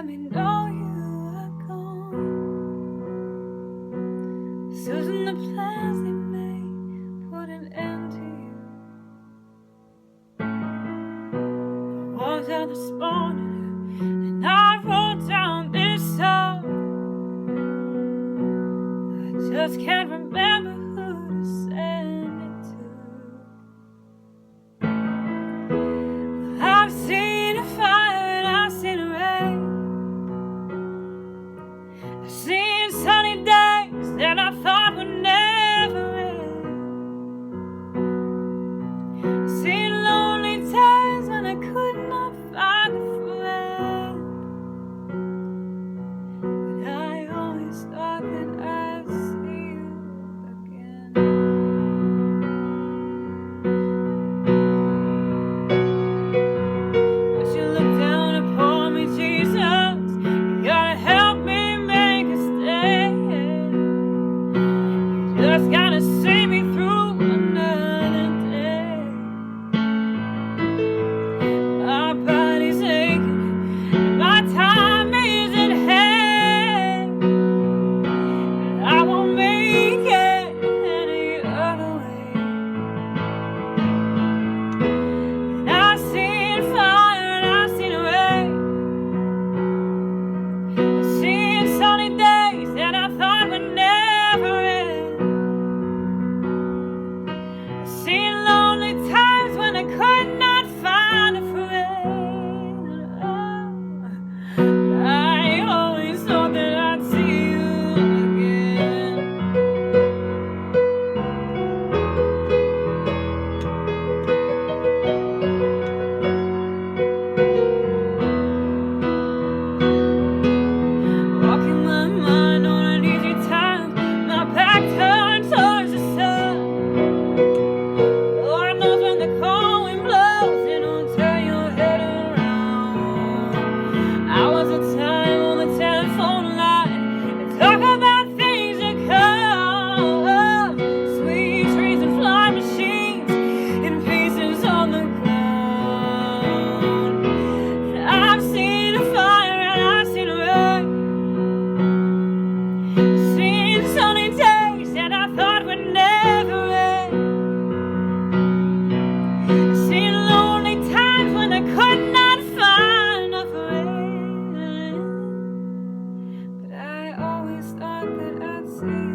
me know you are gone. Susan, the plans they made put an end to you. The walls that responded, and I wrote down this song. I just can't remember who to send it to. I've seen a fire and I've seen a rain. I've seen sunny days that I thought would never end. I've seen lonely days when I could not find a friend. But I always thought that I'd see you again. But you look down upon me, Jesus. You gotta help me make a stand. You just gotta see me through another day. My body's aching and my time is at hand. And I won't make it any other way. And I've seen fire and I've seen rain. I've seen sunny days that I thought would never end. I've seen lonely times when I could not find a friend. Oh, I always thought that I'd see you again. Walking my mind on an easy time, my back turned towards the sun. Lord knows when the cold wind blows, it won't turn your head around. I was a time on the telephone line and talk about things to come. Sweet trees and flying machines in pieces on the ground. And I've seen a fire and I've seen rain. I've seen sunny days that I thought would never end. I've seen lonely times when I could not find a friend. But I always thought that I'd see